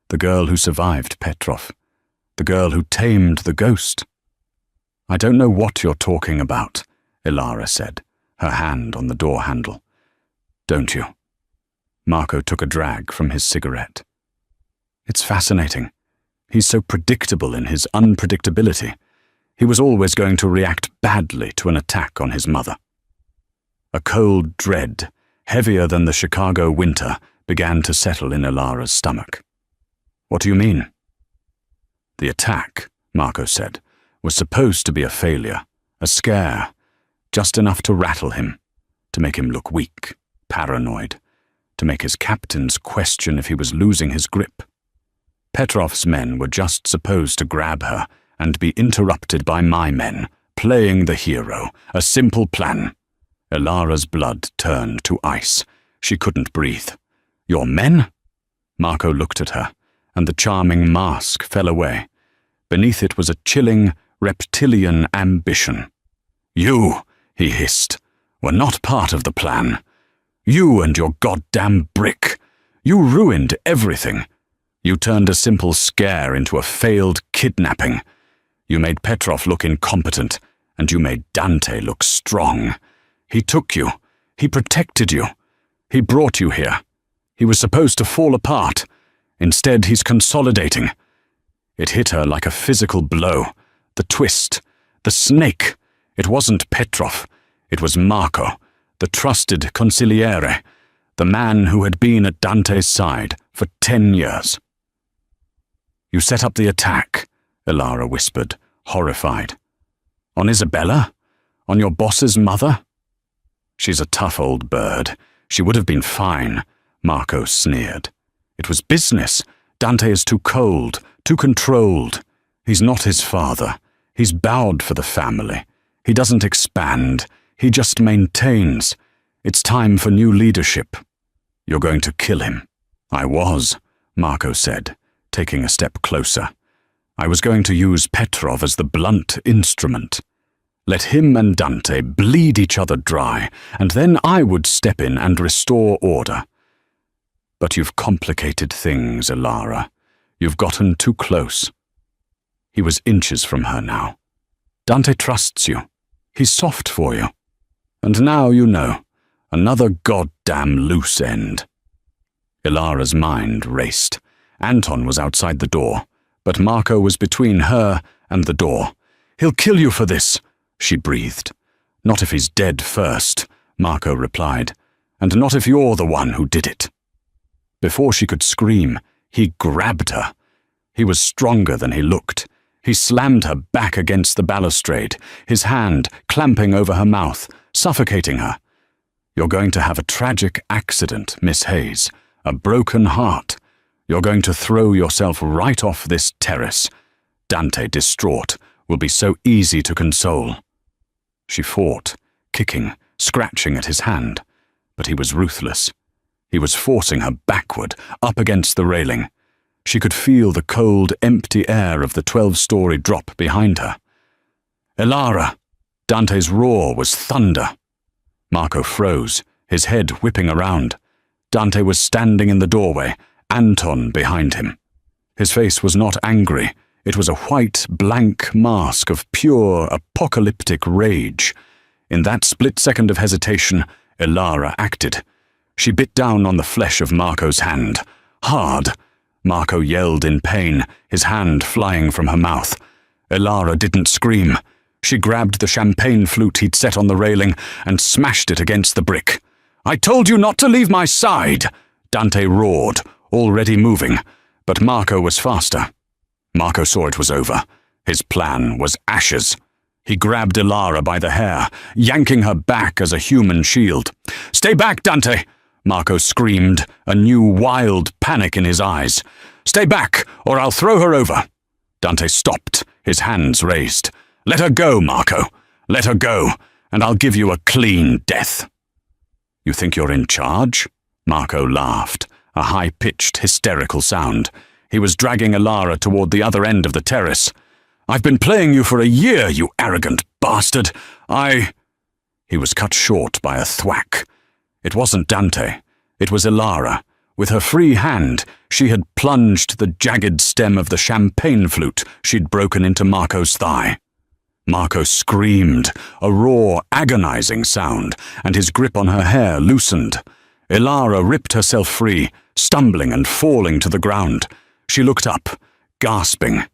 The girl who survived Petrov. The girl who tamed the ghost. I don't know what you're talking about, Alara said, her hand on the door handle. Don't you? Marco took a drag from his cigarette. It's fascinating. He's so predictable in his unpredictability. He was always going to react badly to an attack on his mother. A cold dread, heavier than the Chicago winter, began to settle in Ilara's stomach. "What do you mean?" "The attack," Marco said, "was supposed to be a failure, a scare, just enough to rattle him, to make him look weak, paranoid, to make his captains question if he was losing his grip. Petrov's men were just supposed to grab her and be interrupted by my men, playing the hero, a simple plan." Ilara's blood turned to ice. She couldn't breathe. "Your men?" Marco looked at her, and the charming mask fell away. Beneath it was a chilling, reptilian ambition. "You," he hissed, "were not part of the plan. You and your goddamn brick. You ruined everything. You turned a simple scare into a failed kidnapping. You made Petrov look incompetent, and you made Dante look strong. He took you. He protected you. He brought you here. He was supposed to fall apart. Instead, he's consolidating." It hit her like a physical blow. The twist. The snake. It wasn't Petrov. It was Marco, the trusted consigliere, the man who had been at Dante's side for 10 years. "You set up the attack," Ilara whispered, horrified. "On Isabella? On your boss's mother?" "She's a tough old bird. She would have been fine," Marco sneered. "It was business. Dante is too cold, too controlled. He's not his father. He's bowed for the family. He doesn't expand. He just maintains. It's time for new leadership. You're going to kill him." "I was," Marco said, taking a step closer. "I was going to use Petrov as the blunt instrument. Let him and Dante bleed each other dry, and then I would step in and restore order. But you've complicated things, Ilara. You've gotten too close." He was inches from her now. "Dante trusts you. He's soft for you. And now you know, another goddamn loose end." Ilara's mind raced. Anton was outside the door, but Marco was between her and the door. "He'll kill you for this," she breathed. "Not if he's dead first," Marco replied, "and not if you're the one who did it." Before she could scream, he grabbed her. He was stronger than he looked. He slammed her back against the balustrade, his hand clamping over her mouth, suffocating her. "You're going to have a tragic accident, Miss Hayes, a broken heart. You're going to throw yourself right off this terrace. Dante, distraught, will be so easy to console." She fought, kicking, scratching at his hand, but he was ruthless. He was forcing her backward, up against the railing. She could feel the cold, empty air of the 12-story drop behind her. "Ilara!" Dante's roar was thunder. Marco froze, his head whipping around. Dante was standing in the doorway, Anton behind him. His face was not angry. It was a white, blank mask of pure, apocalyptic rage. In that split second of hesitation, Ilara acted. She bit down on the flesh of Marco's hand. Hard. Marco yelled in pain, his hand flying from her mouth. Ilara didn't scream. She grabbed the champagne flute he'd set on the railing and smashed it against the brick. "I told you not to leave my side!" Dante roared, already moving, but Marco was faster. Marco saw it was over. His plan was ashes. He grabbed Ilara by the hair, yanking her back as a human shield. "Stay back, Dante!" Marco screamed, a new wild panic in his eyes. "Stay back, or I'll throw her over." Dante stopped, his hands raised. "Let her go, Marco. Let her go, and I'll give you a clean death." "You think you're in charge?" Marco laughed, a high-pitched, hysterical sound. He was dragging Ilara toward the other end of the terrace. "I've been playing you for a year, you arrogant bastard. He was cut short by a thwack. It wasn't Dante. It was Ilara. With her free hand, she had plunged the jagged stem of the champagne flute she'd broken into Marco's thigh. Marco screamed, a raw, agonizing sound, and his grip on her hair loosened. Ilara ripped herself free, stumbling and falling to the ground. She looked up, gasping.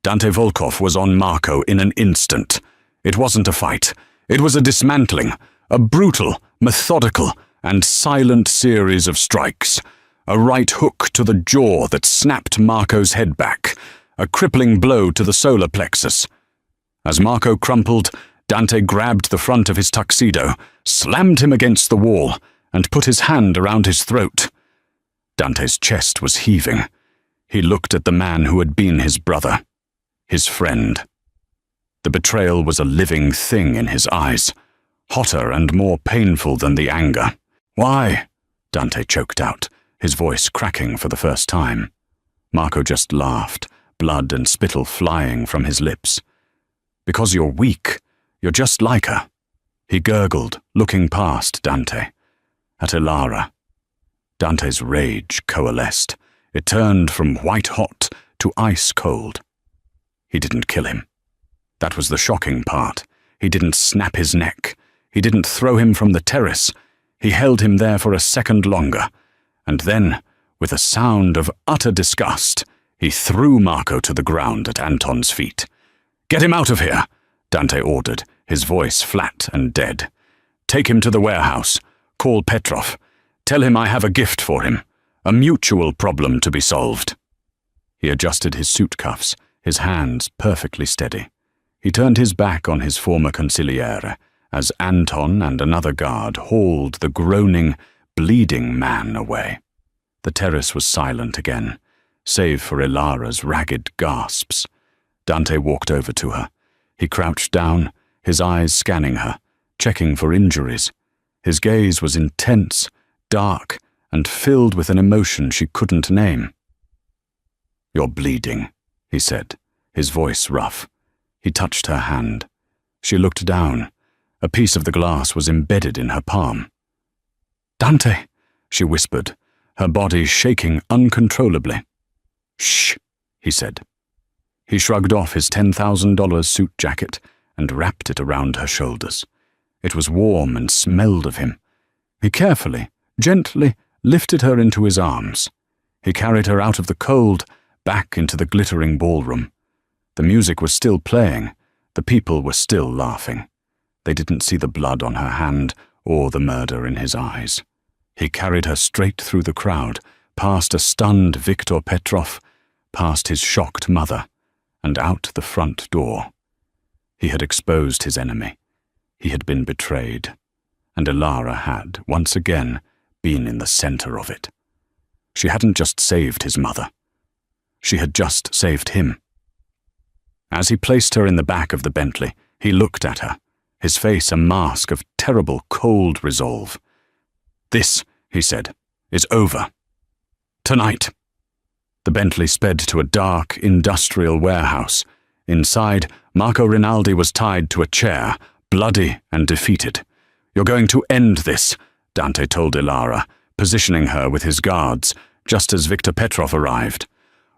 Dante Volkov was on Marco in an instant. It wasn't a fight. It was a dismantling, a brutal, methodical, and silent series of strikes. A right hook to the jaw that snapped Marco's head back, a crippling blow to the solar plexus. As Marco crumpled, Dante grabbed the front of his tuxedo, slammed him against the wall, and put his hand around his throat. Dante's chest was heaving. He looked at the man who had been his brother, his friend. The betrayal was a living thing in his eyes, hotter and more painful than the anger. "Why?" Dante choked out, his voice cracking for the first time. Marco just laughed, blood and spittle flying from his lips. "Because you're weak. You're just like her," he gurgled, looking past Dante, at Ilara. Dante's rage coalesced. It turned from white-hot to ice-cold. He didn't kill him. That was the shocking part. He didn't snap his neck. He didn't throw him from the terrace. He held him there for a second longer, and then, with a sound of utter disgust, he threw Marco to the ground at Anton's feet. "Get him out of here," Dante ordered, his voice flat and dead. "Take him to the warehouse. Call Petrov. Tell him I have a gift for him, a mutual problem to be solved." He adjusted his suit cuffs, his hands perfectly steady. He turned his back on his former consigliere as Anton and another guard hauled the groaning, bleeding man away. The terrace was silent again, save for Ilara's ragged gasps. Dante walked over to her. He crouched down, his eyes scanning her, checking for injuries. His gaze was intense, dark, and filled with an emotion she couldn't name. "You're bleeding," he said, his voice rough. He touched her hand. She looked down. A piece of the glass was embedded in her palm. "Dante," she whispered, her body shaking uncontrollably. "Shh," he said. He shrugged off his $10,000 suit jacket and wrapped it around her shoulders. It was warm and smelled of him. He carefully, gently lifted her into his arms. He carried her out of the cold, back into the glittering ballroom. The music was still playing. The people were still laughing. They didn't see the blood on her hand or the murder in his eyes. He carried her straight through the crowd, past a stunned Viktor Petrov, past his shocked mother, and out the front door. He had exposed his enemy. He had been betrayed, and Ilara had, once again, been in the center of it. She hadn't just saved his mother. She had just saved him. As he placed her in the back of the Bentley, he looked at her, his face a mask of terrible, cold resolve. "This," he said, "is over. Tonight." The Bentley sped to a dark, industrial warehouse. Inside, Marco Rinaldi was tied to a chair, bloody and defeated. "You're going to end this," Dante told Ilara, positioning her with his guards, just as Viktor Petrov arrived.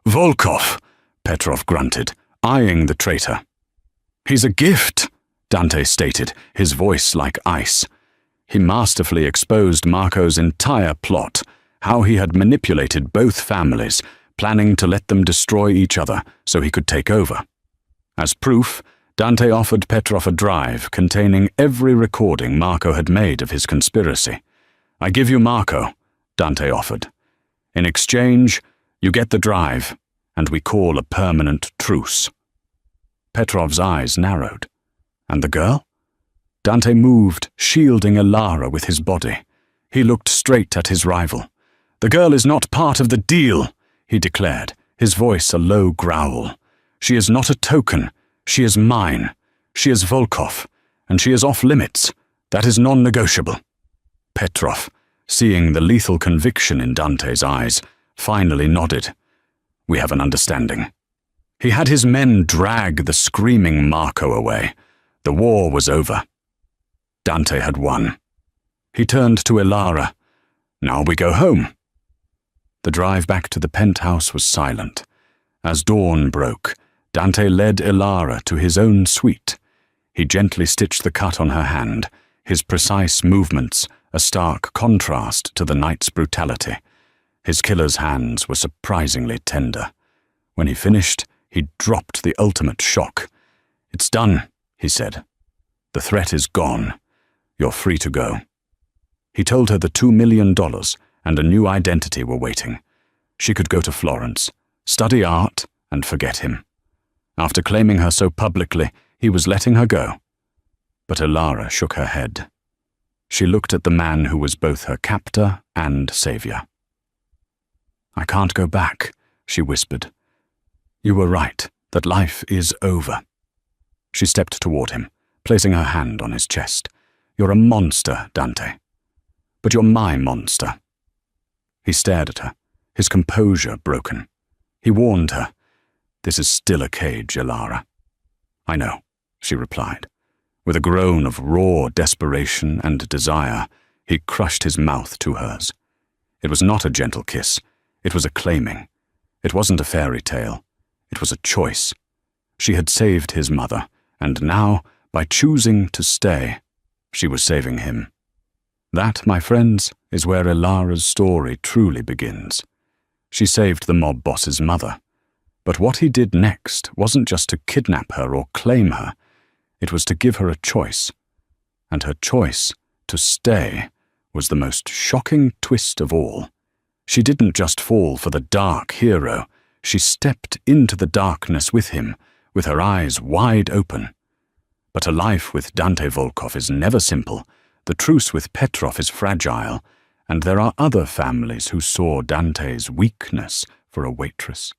"Volkov," Petrov grunted, eyeing the traitor. "He's a gift," Dante stated, his voice like ice. He masterfully exposed Marco's entire plot, how he had manipulated both families, planning to let them destroy each other so he could take over. As proof, Dante offered Petrov a drive containing every recording Marco had made of his conspiracy. "I give you Marco," Dante offered. "In exchange, you get the drive, and we call a permanent truce." Petrov's eyes narrowed. And the girl? Dante moved, shielding Ilara with his body. He looked straight at his rival. "The girl is not part of the deal," he declared, his voice a low growl. "She is not a token. She is mine. She is Volkov, and she is off limits. That is non-negotiable." Petrov, seeing the lethal conviction in Dante's eyes, finally nodded. "We have an understanding." He had his men drag the screaming Marco away. The war was over. Dante had won. He turned to Ilara. "Now we go home." The drive back to the penthouse was silent. As dawn broke, Dante led Ilara to his own suite. He gently stitched the cut on her hand, his precise movements a stark contrast to the night's brutality. His killer's hands were surprisingly tender. When he finished, he dropped the ultimate shock. "It's done," he said. "The threat is gone. You're free to go." He told her the $2 million and a new identity were waiting. She could go to Florence, study art, and forget him. After claiming her so publicly, he was letting her go. But Elara shook her head. She looked at the man who was both her captor and savior. "I can't go back," she whispered. "You were right, that life is over." She stepped toward him, placing her hand on his chest. "You're a monster, Dante. But you're my monster." He stared at her, his composure broken. He warned her, "This is still a cage, Elara." "I know," she replied. With a groan of raw desperation and desire, he crushed his mouth to hers. It was not a gentle kiss. It was a claiming. It wasn't a fairy tale. It was a choice. She had saved his mother, and now, by choosing to stay, she was saving him. That, my friends, is where Elara's story truly begins. She saved the mob boss's mother. But what he did next wasn't just to kidnap her or claim her. It was to give her a choice. And her choice, to stay, was the most shocking twist of all. She didn't just fall for the dark hero. She stepped into the darkness with him, with her eyes wide open. But a life with Dante Volkov is never simple. The truce with Petrov is fragile, and there are other families who saw Dante's weakness for a waitress.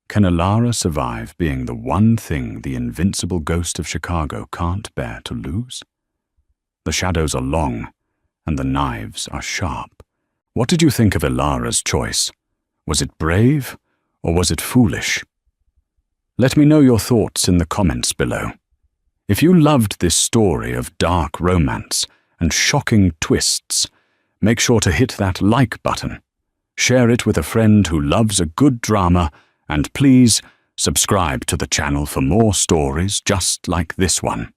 Can Elara survive being the one thing the invincible ghost of Chicago can't bear to lose? The shadows are long, and the knives are sharp. What did you think of Elara's choice? Was it brave, or was it foolish? Let me know your thoughts in the comments below. If you loved this story of dark romance and shocking twists, make sure to hit that like button. Share it with a friend who loves a good drama, and please subscribe to the channel for more stories just like this one.